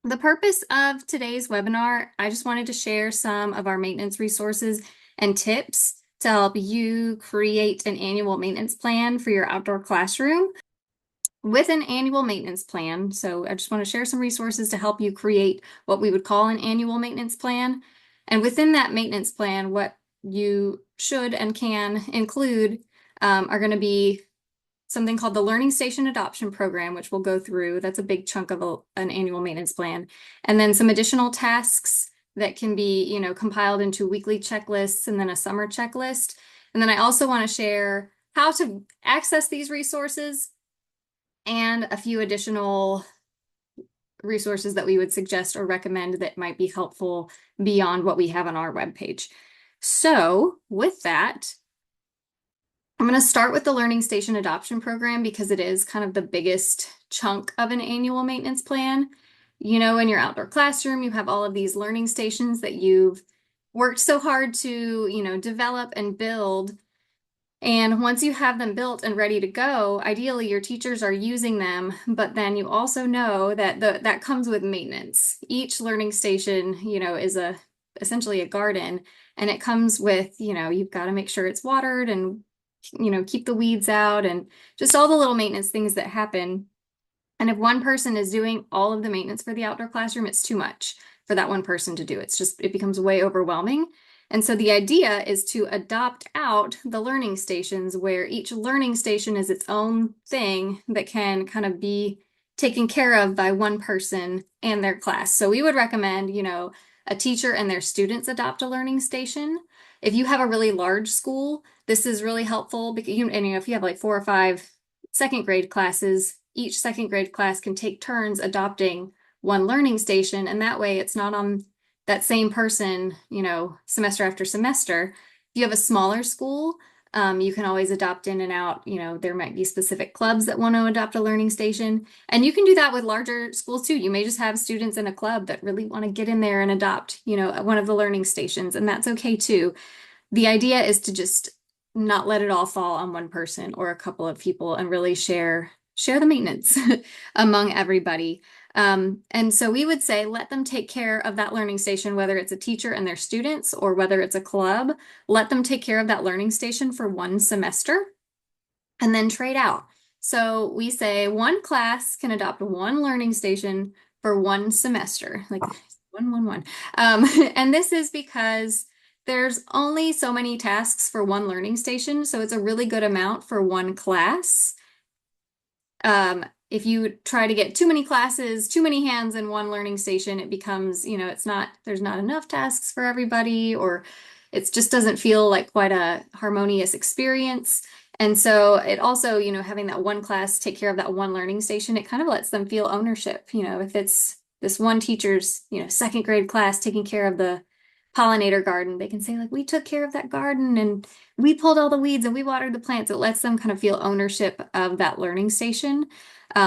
The purpose of today's webinar, I just wanted to share some of our maintenance resources and tips to help you create an annual maintenance plan for your outdoor classroom. With an annual maintenance plan, so I just want to share some resources to help you create what we would call an annual maintenance plan. And within that maintenance plan, what you should and can include are going to be something called the Learning Station Adoption Program, which we'll go through. That's a big chunk of an annual maintenance plan. And then some additional tasks that can be, compiled into weekly checklists and then a summer checklist. And then I also want to share how to access these resources and a few additional resources that we would suggest or recommend that might be helpful beyond what we have on our webpage. So with that, I'm going to start with the Learning Station Adoption Program because it is kind of the biggest chunk of an annual maintenance plan. In your outdoor classroom, you have all of these learning stations that you've worked so hard to, develop and build. And once you have them built and ready to go, ideally your teachers are using them, but then you also know that that comes with maintenance. Each learning station, is essentially a garden, and it comes with, you've got to make sure it's watered and keep the weeds out and just all the little maintenance things that happen. And if one person is doing all of the maintenance for the outdoor classroom, it's too much for that one person to do. It becomes way overwhelming. And so the idea is to adopt out the learning stations where each learning station is its own thing that can kind of be taken care of by one person and their class. So we would recommend, a teacher and their students adopt a learning station. If you have a really large school, this is really helpful because if you have like 4 or 5 second grade classes, each second grade class can take turns adopting one learning station, and that way it's not on that same person, semester after semester. If you have a smaller school, you can always adopt in and out. There might be specific clubs that want to adopt a learning station. And you can do that with larger schools too. You may just have students in a club that really want to get in there and adopt, one of the learning stations, and that's okay too. The idea is to just not let it all fall on one person or a couple of people and really share the maintenance among everybody. And so we would say let them take care of that learning station, whether it's a teacher and their students or whether it's a club. Let them take care of that learning station for one semester and then trade out. So we say one class can adopt one learning station for one semester, like one, one, one. And this is because there's only so many tasks for one learning station, so it's a really good amount for one class. If you try to get too many classes, too many hands in one learning station, it becomes, there's not enough tasks for everybody, or it just doesn't feel like quite a harmonious experience. And so it also, having that one class take care of that one learning station, it kind of lets them feel ownership. If it's this one teacher's, second grade class taking care of the pollinator garden, they can say like, we took care of that garden and we pulled all the weeds and we watered the plants. It lets them kind of feel ownership of that learning station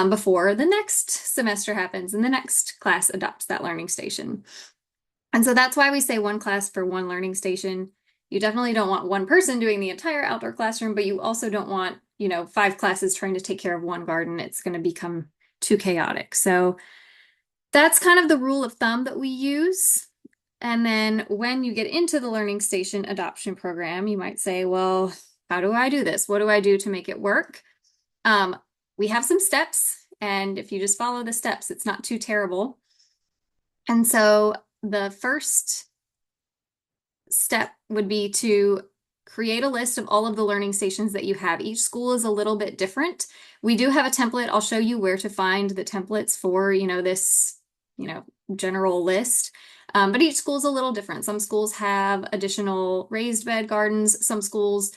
before the next semester happens and the next class adopts that learning station. And so that's why we say one class for one learning station. You definitely don't want one person doing the entire outdoor classroom, but you also don't want, 5 classes trying to take care of one garden. It's going to become too chaotic. So that's kind of the rule of thumb that we use. And then when you get into the Learning Station Adoption Program, you might say, well, how do I do this? What do I do to make it work? We have some steps, and if you just follow the steps, it's not too terrible. And so the first step would be to create a list of all of the learning stations that you have. Each school is a little bit different. We do have a template. I'll show you where to find the templates for, this, general list. But each school is a little different. Some schools have additional raised bed gardens. Some schools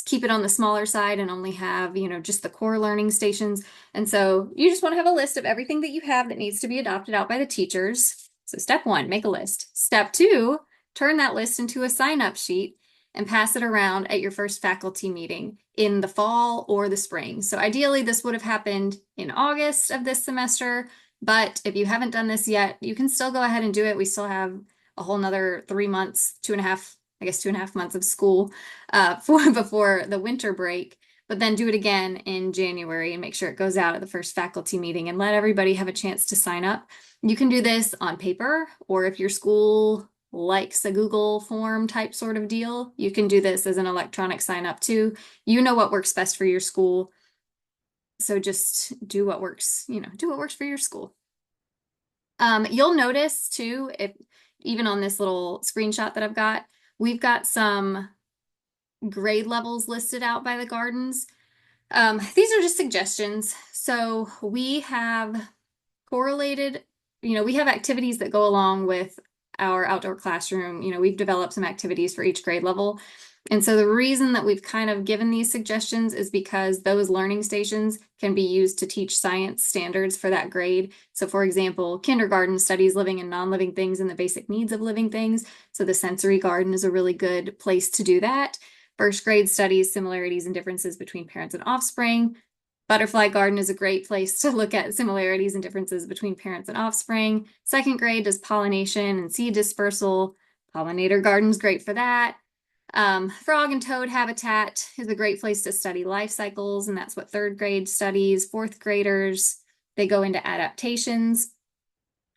keep it on the smaller side and only have, just the core learning stations. And so you just want to have a list of everything that you have that needs to be adopted out by the teachers. So step 1, make a list. Step 2, turn that list into a sign-up sheet and pass it around at your first faculty meeting in the fall or the spring. So ideally, this would have happened in August of this semester, but if you haven't done this yet, you can still go ahead and do it. We still have a whole nother 3 months, 2.5, I guess 2.5 months of school before the winter break. but then do it again in January and make sure it goes out at the first faculty meeting and let everybody have a chance to sign up. You can do this on paper, or if your school likes a Google form type sort of deal, you can do this as an electronic sign up too. You know what works best for your school. So just do what works, do what works for your school. You'll notice too, if even on this little screenshot that I've got, we've got some grade levels listed out by the gardens. These are just suggestions. So we have correlated, we have activities that go along with our outdoor classroom. We've developed some activities for each grade level. And so the reason that we've kind of given these suggestions is because those learning stations can be used to teach science standards for that grade. So for example, kindergarten studies living and non-living things and the basic needs of living things. So the sensory garden is a really good place to do that. First grade studies similarities and differences between parents and offspring. Butterfly garden is a great place to look at similarities and differences between parents and offspring. Second grade does pollination and seed dispersal. Pollinator garden's great for that. Frog and toad habitat is a great place to study life cycles, and that's what third grade studies. Fourth graders, they go into adaptations.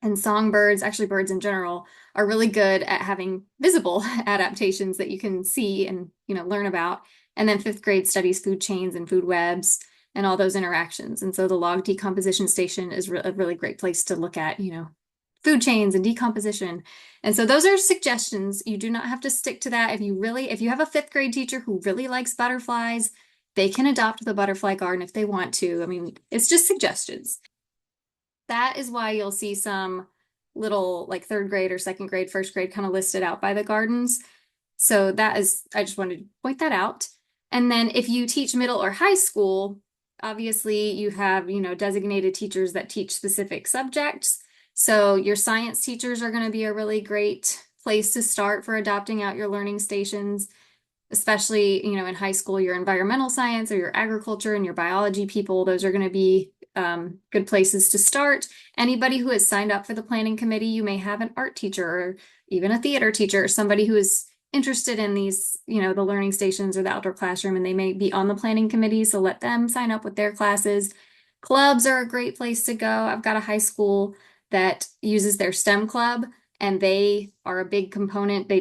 And songbirds, actually birds in general, are really good at having visible adaptations that you can see and learn about. And then fifth grade studies food chains and food webs and all those interactions. And so the log decomposition station is a really great place to look at, food chains and decomposition. And so those are suggestions. You do not have to stick to that. If you have a fifth grade teacher who really likes butterflies, they can adopt the butterfly garden if they want to. I mean, it's just suggestions. That is why you'll see some little like third grade or second grade, first grade kind of listed out by the gardens. So I just wanted to point that out. And then if you teach middle or high school, obviously you have, designated teachers that teach specific subjects. So your science teachers are going to be a really great place to start for adopting out your learning stations, especially, in high school, your environmental science or your agriculture and your biology people, those are going to be good places to start. Anybody who has signed up for the planning committee, you may have an art teacher or even a theater teacher, or somebody who is interested in these, the learning stations or the outdoor classroom, and they may be on the planning committee. So let them sign up with their classes. Clubs are a great place to go. I've got a high school that uses their STEM club, and they are a big component. They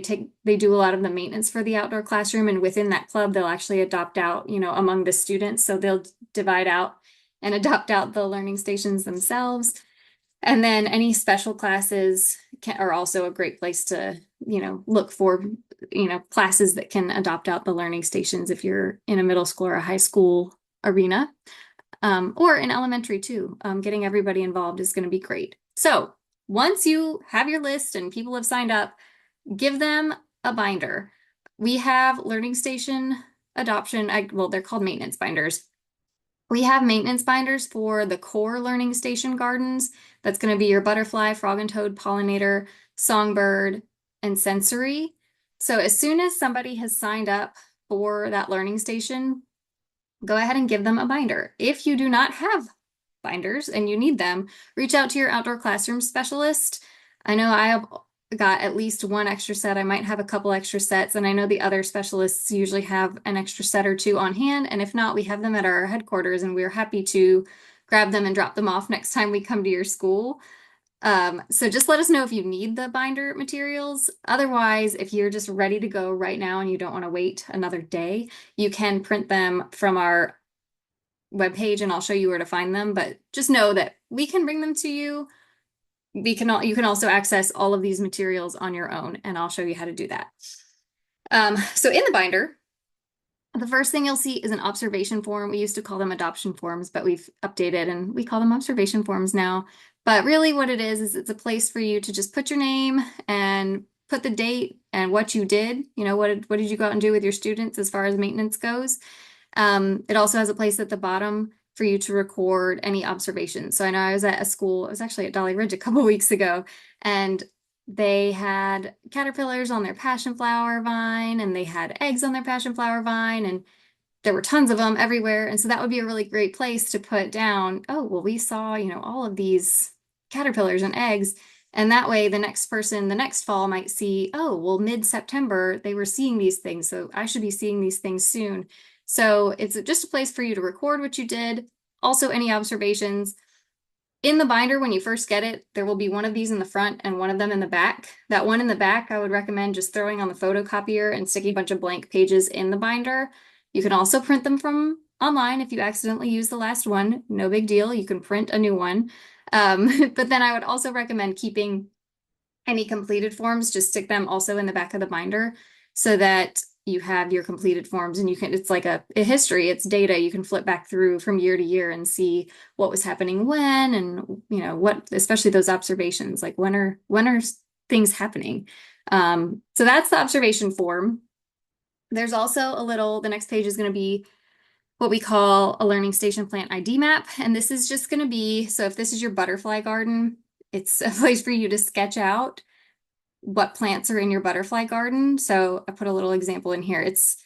do a lot of the maintenance for the outdoor classroom, and within that club, they'll actually adopt out, among the students. So they'll divide out and adopt out the learning stations themselves. And then any special classes are also a great place to, look for, classes that can adopt out the learning stations if you're in a middle school or a high school arena, or in elementary too. Getting everybody involved is going to be great. So once you have your list and people have signed up, give them a binder. We have learning station adoption. Well, they're called maintenance binders. We have maintenance binders for the core learning station gardens. That's going to be your butterfly, frog and toad, pollinator, songbird, and sensory. So as soon as somebody has signed up for that learning station, go ahead and give them a binder. If you do not have binders and you need them, reach out to your outdoor classroom specialist. I know I have got at least one extra set. I might have a couple extra sets, and I know the other specialists usually have an extra set or two on hand. And if not, we have them at our headquarters, and we're happy to grab them and drop them off next time we come to your school. So just let us know if you need the binder materials. Otherwise, if you're just ready to go right now and you don't want to wait another day, you can print them from our webpage, and I'll show you where to find them. But just know that we can bring them to you. You can also access all of these materials on your own, and I'll show you how to do that. So in the binder, the first thing you'll see is an observation form. We used to call them adoption forms, but we've updated and we call them observation forms now. But really what it is it's a place for you to just put your name and put the date and what you did. What did you go out and do with your students as far as maintenance goes? It also has a place at the bottom for you to record any observations. So I know I was at a school, I was actually at Dolly Ridge a couple weeks ago, and they had caterpillars on their passion flower vine, and they had eggs on their passion flower vine, and there were tons of them everywhere. And so that would be a really great place to put down, oh, well, we saw, all of these caterpillars and eggs. And that way the next person the next fall might see, oh, well, mid-September, they were seeing these things. So I should be seeing these things soon. So it's just a place for you to record what you did, also any observations. In the binder, when you first get it, there will be one of these in the front and one of them in the back. That one in the back, I would recommend just throwing on the photocopier and sticking a bunch of blank pages in the binder. You can also print them from online if you accidentally use the last one. No big deal. You can print a new one. But then I would also recommend keeping any completed forms, just stick them also in the back of the binder so that you have your completed forms and you can, it's like a history, it's data. You can flip back through from year to year and see what was happening when and what, especially those observations, like when are things happening. So that's the observation form. There's also the next page is going to be what we call a learning station plant ID map. And this is just going to be, so if this is your butterfly garden, it's a place for you to sketch out what plants are in your butterfly garden. So I put a little example in here. It's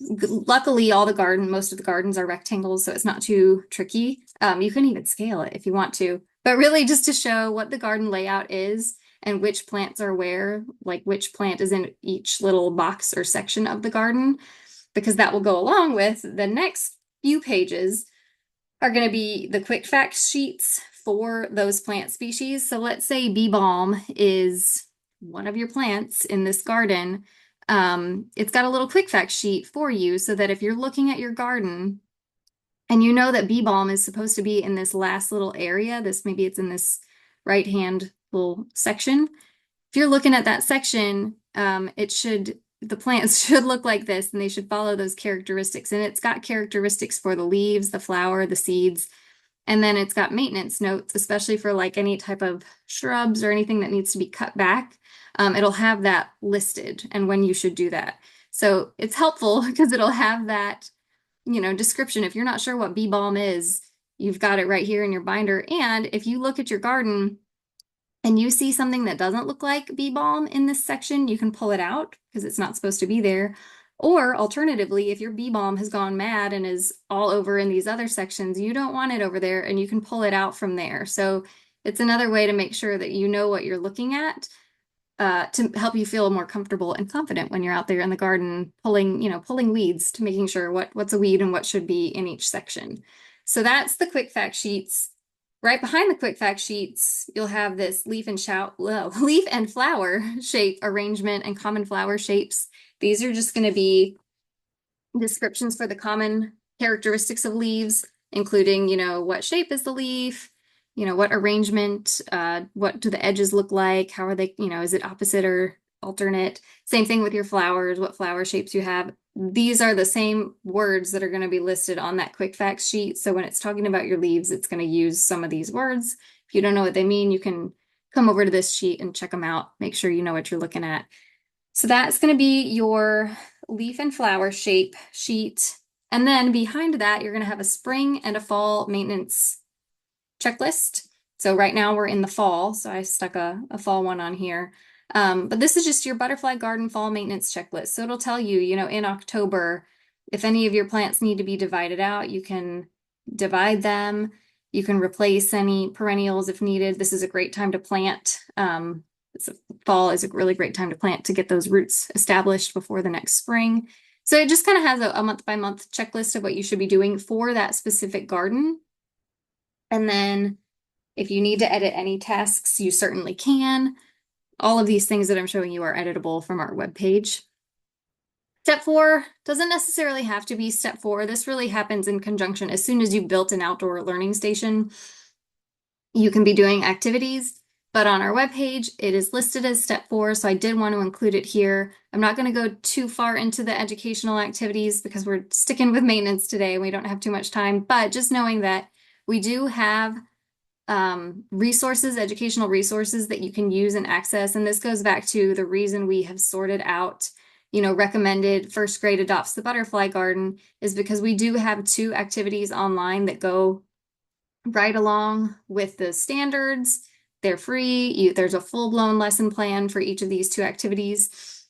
luckily most of the gardens are rectangles, so it's not too tricky. You can even scale it if you want to, but really just to show what the garden layout is and which plants are where, like which plant is in each little box or section of the garden, because that will go along with the next few pages are going to be the quick facts sheets for those plant species. So let's say bee balm is one of your plants in this garden. It's got a little quick fact sheet for you so that if you're looking at your garden and you know that bee balm is supposed to be in this last little area, maybe it's in this right hand little section. If you're looking at that section, the plants should look like this and they should follow those characteristics. And it's got characteristics for the leaves, the flower, the seeds, and then it's got maintenance notes, especially for like any type of shrubs or anything that needs to be cut back. It'll have that listed and when you should do that. So it's helpful because it'll have that, description. If you're not sure what bee balm is, you've got it right here in your binder. And if you look at your garden and you see something that doesn't look like bee balm in this section, you can pull it out because it's not supposed to be there. Or alternatively, if your bee balm has gone mad and is all over in these other sections, you don't want it over there and you can pull it out from there. So it's another way to make sure that you know what you're looking at to help you feel more comfortable and confident when you're out there in the garden pulling weeds to making sure what's a weed and what should be in each section. So that's the quick fact sheets. Right behind the quick fact sheets, you'll have this leaf and flower shape arrangement and common flower shapes. These are just going to be descriptions for the common characteristics of leaves, including, what shape is the leaf, what arrangement, what do the edges look like, how are they, is it opposite or alternate? Same thing with your flowers, what flower shapes you have. These are the same words that are going to be listed on that quick facts sheet. So when it's talking about your leaves, it's going to use some of these words. If you don't know what they mean, you can come over to this sheet and check them out. Make sure you know what you're looking at. So that's going to be your leaf and flower shape sheet. And then behind that, you're going to have a spring and a fall maintenance checklist. So right now we're in the fall, so I stuck a fall one on here. But this is just your butterfly garden fall maintenance checklist. So it'll tell you, in October, if any of your plants need to be divided out, you can divide them. You can replace any perennials if needed. This is a great time to plant. Fall is a really great time to plant to get those roots established before the next spring. So it just kind of has a month by month checklist of what you should be doing for that specific garden. And then if you need to edit any tasks, you certainly can. All of these things that I'm showing you are editable from our webpage. Step 4 doesn't necessarily have to be step 4. This really happens in conjunction. As soon as you've built an outdoor learning station, you can be doing activities, but on our webpage, it is listed as step 4. So I did want to include it here. I'm not going to go too far into the educational activities because we're sticking with maintenance today. We don't have too much time, but just knowing that we do have educational resources that you can use and access. And this goes back to the reason we have sorted out, recommended first grade adopts the butterfly garden is because we do have 2 activities online that go right along with the standards. They're free. There's a full-blown lesson plan for each of these 2 activities.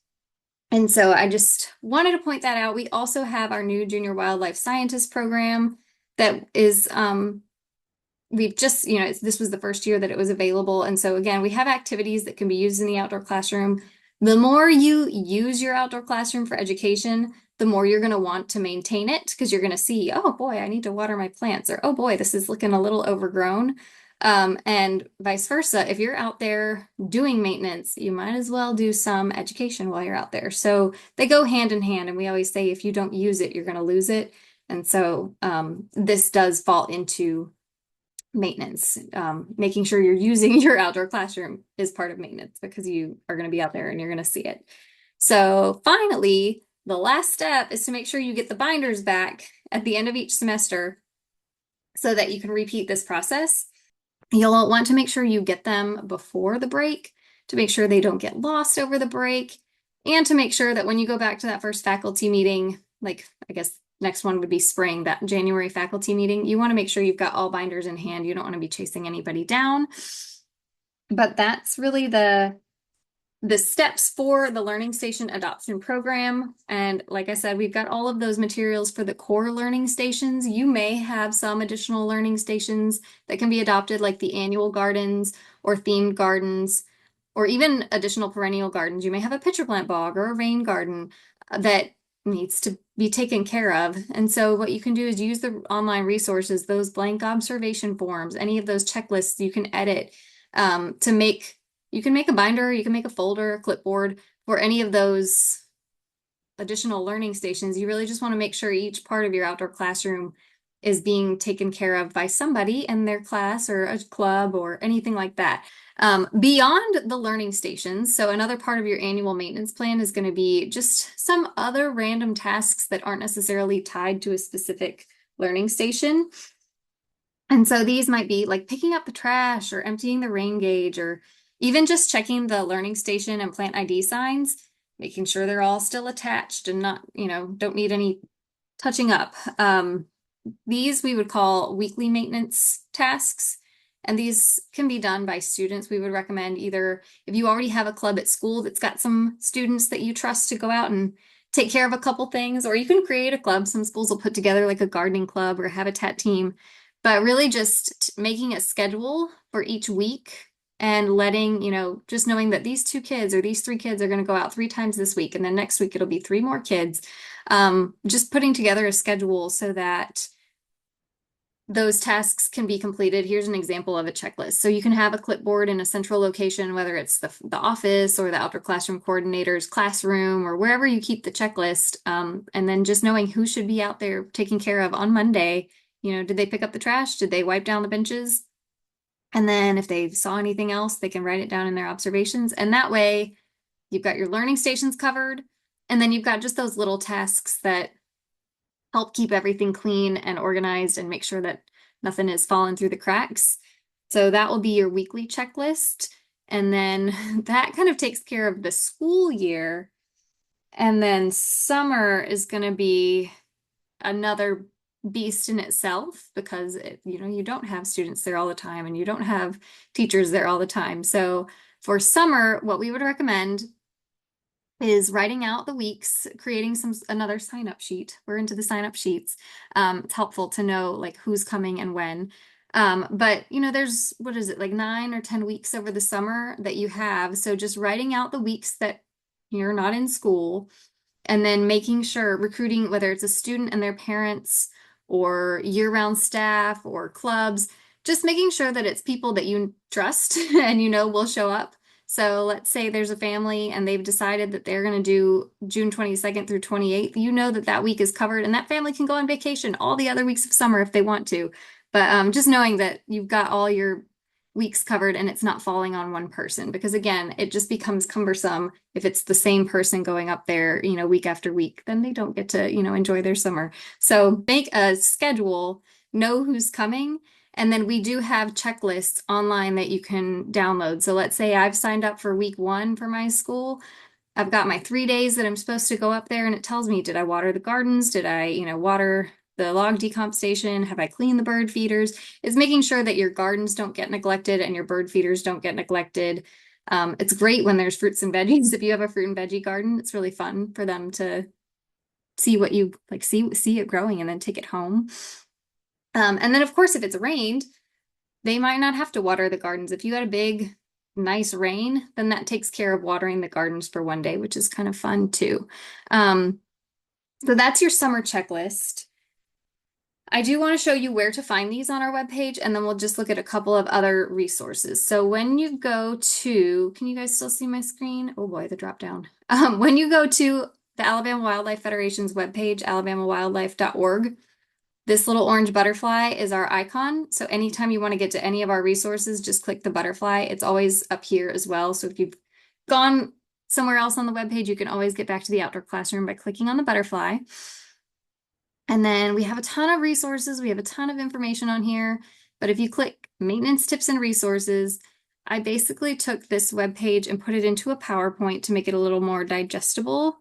And so I just wanted to point that out. We also have our new junior wildlife scientist program that is we've just, this was the first year that it was available. And so again, we have activities that can be used in the outdoor classroom. The more you use your outdoor classroom for education, the more you're going to want to maintain it because you're going to see, oh boy, I need to water my plants, or oh boy, this is looking a little overgrown. And vice versa. If you're out there doing maintenance, you might as well do some education while you're out there. So they go hand in hand. And we always say if you don't use it, you're going to lose it. And so this does fall into maintenance. Making sure you're using your outdoor classroom is part of maintenance because you are going to be out there and you're going to see it. So finally, the last step is to make sure you get the binders back at the end of each semester so that you can repeat this process. You'll want to make sure you get them before the break to make sure they don't get lost over the break, and to make sure that when you go back to that first faculty meeting, like I guess next one would be spring, that January faculty meeting, you want to make sure you've got all binders in hand. You don't want to be chasing anybody down. But that's really the steps for the Learning Station Adoption Program. And like I said, we've got all of those materials for the core learning stations. You may have some additional learning stations that can be adopted, like the annual gardens or themed gardens, or even additional perennial gardens. You may have a pitcher plant bog or a rain garden that needs to be taken care of. And so what you can do is use the online resources, those blank observation forms, any of those checklists you can edit to make. You can make a binder, you can make a folder, a clipboard for any of those additional learning stations. You really just want to make sure each part of your outdoor classroom is being taken care of by somebody in their class or a club or anything like that. Beyond the learning stations, so another part of your annual maintenance plan is going to be just some other random tasks that aren't necessarily tied to a specific learning station. And so these might be like picking up the trash or emptying the rain gauge, or even just checking the learning station and plant ID signs, making sure they're all still attached and not, don't need any touching up. These we would call weekly maintenance tasks. And these can be done by students. We would recommend either if you already have a club at school that's got some students that you trust to go out and take care of a couple things, or you can create a club. Some schools will put together like a gardening club or a habitat team, but really just making a schedule for each week and letting, just knowing that these 2 kids or these 3 kids are going to go out 3 times this week. And then next week it'll be 3 more kids. Just putting together a schedule so that those tasks can be completed. Here's an example of a checklist. So you can have a clipboard in a central location, whether it's the office or the outdoor classroom coordinator's classroom or wherever you keep the checklist. And then just knowing who should be out there taking care of on Monday. Did they pick up the trash? Did they wipe down the benches? And then if they saw anything else, they can write it down in their observations. And that way you've got your learning stations covered. And then you've got just those little tasks that help keep everything clean and organized and make sure that nothing is falling through the cracks. So that will be your weekly checklist. And then that kind of takes care of the school year. And then summer is going to be another beast in itself because you don't have students there all the time and you don't have teachers there all the time. So for summer, what we would recommend is writing out the weeks, creating another sign-up sheet. We're into the sign-up sheets. It's helpful to know like who's coming and when. But there's, what is it, like 9 or 10 weeks over the summer that you have. So just writing out the weeks that you're not in school, and then making sure recruiting, whether it's a student and their parents or year-round staff or clubs, just making sure that it's people that you trust and will show up. So let's say there's a family and they've decided that they're going to do June 22nd through 28th. That week is covered and that family can go on vacation all the other weeks of summer if they want to. But just knowing that you've got all your weeks covered and it's not falling on one person, because again, it just becomes cumbersome if it's the same person going up there, week after week, then they don't get to, enjoy their summer. So make a schedule, know who's coming. And then we do have checklists online that you can download. So let's say I've signed up for week 1 for my school. I've got my 3 days that I'm supposed to go up there and it tells me, did I water the gardens? Did I, water the log decomp station? Have I cleaned the bird feeders? It's making sure that your gardens don't get neglected and your bird feeders don't get neglected. It's great when there's fruits and veggies. If you have a fruit and veggie garden, it's really fun for them to see what you like, see it growing and then take it home. And then of course, if it's rained, they might not have to water the gardens. If you had a big, nice rain, then that takes care of watering the gardens for one day, which is kind of fun too. So that's your summer checklist. I do want to show you where to find these on our webpage, and then we'll just look at a couple of other resources. So when you go to, can you guys still see my screen? Oh boy, the drop down. When you go to the Alabama Wildlife Federation's webpage, alabamawildlife.org, this little orange butterfly is our icon. So anytime you want to get to any of our resources, just click the butterfly. It's always up here as well. So if you've gone somewhere else on the webpage, you can always get back to the outdoor classroom by clicking on the butterfly. And then we have a ton of resources. We have a ton of information on here. But if you click maintenance tips and resources, I basically took this web page and put it into a PowerPoint to make it a little more digestible.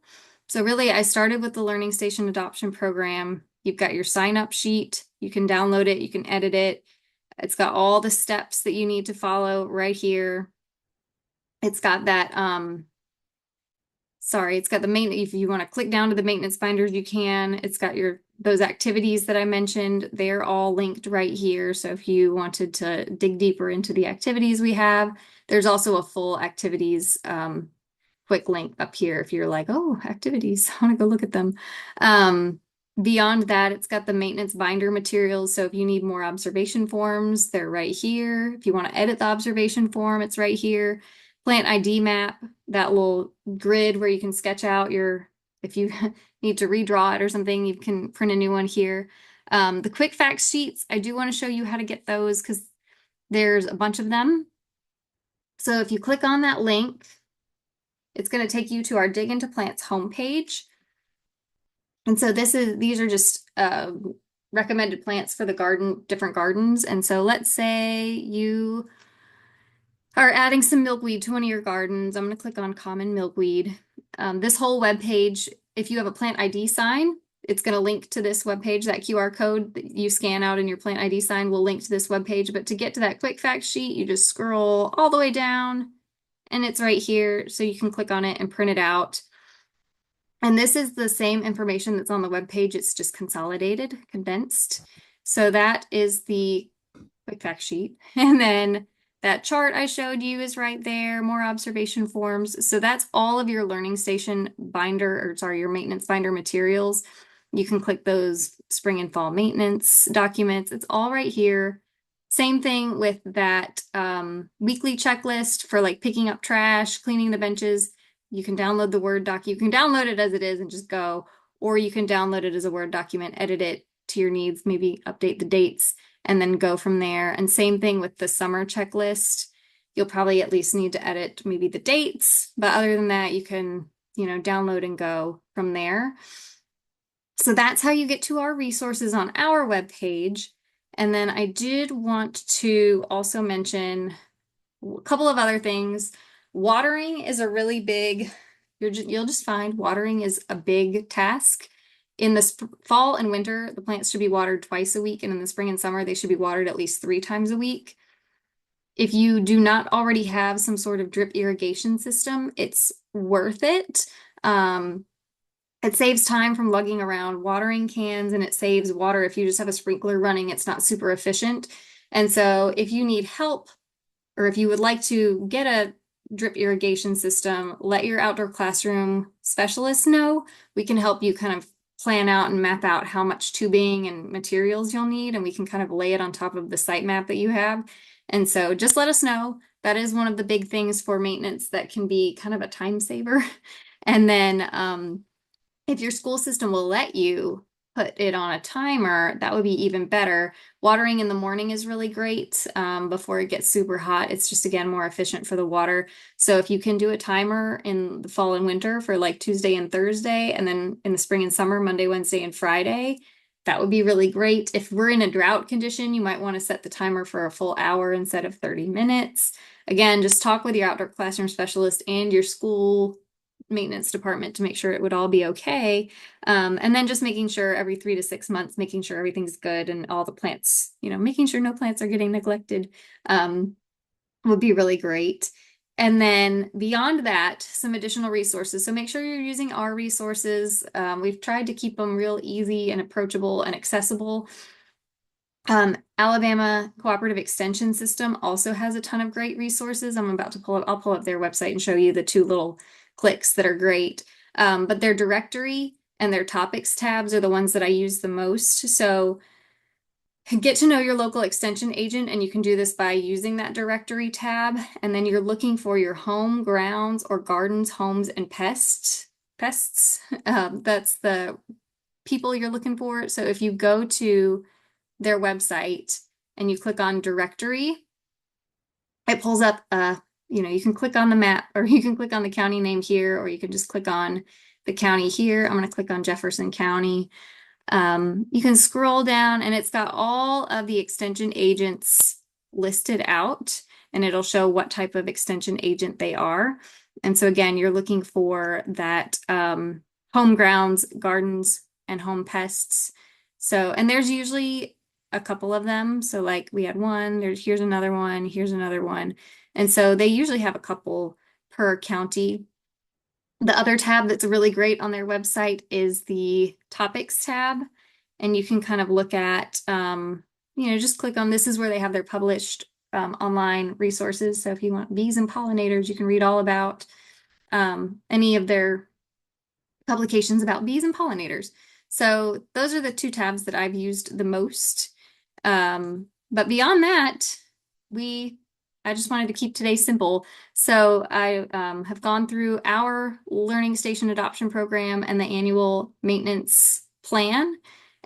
So really, I started with the Learning Station Adoption Program. You've got your sign up sheet. You can download it. You can edit it. It's got all the steps that you need to follow right here. It's got that, it's got the maintenance. If you want to click down to the maintenance binders, you can. It's got those activities that I mentioned. They're all linked right here. So if you wanted to dig deeper into the activities we have, there's also a full activities quick link up here if you're like, oh, activities, I want to go look at them. Beyond that, it's got the maintenance binder materials. So if you need more observation forms, they're right here. If you want to edit the observation form, it's right here. Plant ID map, that little grid where you can sketch out if you need to redraw it or something, you can print a new one here. The quick facts sheets, I do want to show you how to get those because there's a bunch of them. So if you click on that link, it's going to take you to our Dig into Plants homepage. And so these are just recommended plants for the different gardens. And so let's say you are adding some milkweed to one of your gardens. I'm going to click on common milkweed. This whole web page, if you have a plant ID sign, it's going to link to this web page. That QR code that you scan out in your plant ID sign will link to this web page. But to get to that quick fact sheet, you just scroll all the way down and it's right here. So you can click on it and print it out. And this is the same information that's on the web page. It's just consolidated, condensed. So that is the quick fact sheet. And then that chart I showed you is right there, more observation forms. So that's all of your Learning Station your maintenance binder materials. You can click those spring and fall maintenance documents. It's all right here. Same thing with that weekly checklist for like picking up trash, cleaning the benches. You can download the Word doc. You can download it as it is and just go, or you can download it as a Word document, edit it to your needs, maybe update the dates, and then go from there. And same thing with the summer checklist. You'll probably at least need to edit maybe the dates, but other than that, you can, download and go from there. So that's how you get to our resources on our webpage. And then I did want to also mention a couple of other things. Watering is a really big, you'll just find watering is a big task. In the fall and winter, the plants should be watered twice a week, and in the spring and summer, they should be watered at least 3 times a week. If you do not already have some sort of drip irrigation system, it's worth it. It saves time from lugging around watering cans, and it saves water. If you just have a sprinkler running, it's not super efficient. And so if you need help, or if you would like to get a drip irrigation system, let your outdoor classroom specialist know. We can help you kind of plan out and map out how much tubing and materials you'll need, and we can kind of lay it on top of the site map that you have. And so just let us know. That is one of the big things for maintenance that can be kind of a time saver. And then if your school system will let you put it on a timer, that would be even better. Watering in the morning is really great before it gets super hot. It's just, again, more efficient for the water. So if you can do a timer in the fall and winter for like Tuesday and Thursday, and then in the spring and summer, Monday, Wednesday, and Friday, that would be really great. If we're in a drought condition, you might want to set the timer for a full hour instead of 30 minutes. Again, just talk with your outdoor classroom specialist and your school maintenance department to make sure it would all be okay. And then just making sure every 3 to 6 months, making sure everything's good and all the plants, making sure no plants are getting neglected would be really great. And then beyond that, some additional resources. So make sure you're using our resources. We've tried to keep them real easy and approachable and accessible. Alabama Cooperative Extension System also has a ton of great resources. I'll pull up their website and show you the 2 little clicks that are great. But their directory and their topics tabs are the ones that I use the most. So get to know your local extension agent, and you can do this by using that directory tab. And then you're looking for your home, grounds, or gardens, homes, and pests. Pests. That's the people you're looking for. So if you go to their website and you click on directory, it pulls up you can click on the map, or you can click on the county name here, or you can just click on the county here. I'm going to click on Jefferson County. You can scroll down and it's got all of the extension agents listed out, and it'll show what type of extension agent they are. And so again, you're looking for that home grounds, gardens, and home pests. So, and there's usually a couple of them. So like we had one, here's another one, here's another one. And so they usually have a couple per county. The other tab that's really great on their website is the topics tab. And you can kind of look at, just click on, this is where they have their published online resources. So if you want bees and pollinators, you can read all about any of their publications about bees and pollinators. So those are the two tabs that I've used the most. But beyond that, I just wanted to keep today simple. So I have gone through our Learning Station Adoption Program and the annual maintenance plan,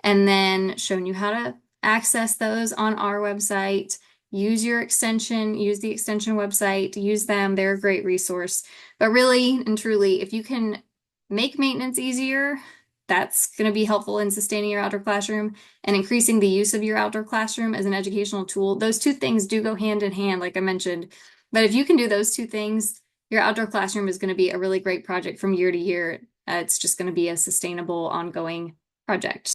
and then shown you how to access those on our website. Use your extension, use the extension website, use them. They're a great resource. But really and truly, if you can make maintenance easier, that's going to be helpful in sustaining your outdoor classroom and increasing the use of your outdoor classroom as an educational tool. Those two things do go hand in hand, like I mentioned. But if you can do those two things, your outdoor classroom is going to be a really great project from year to year. It's just going to be a sustainable, ongoing project.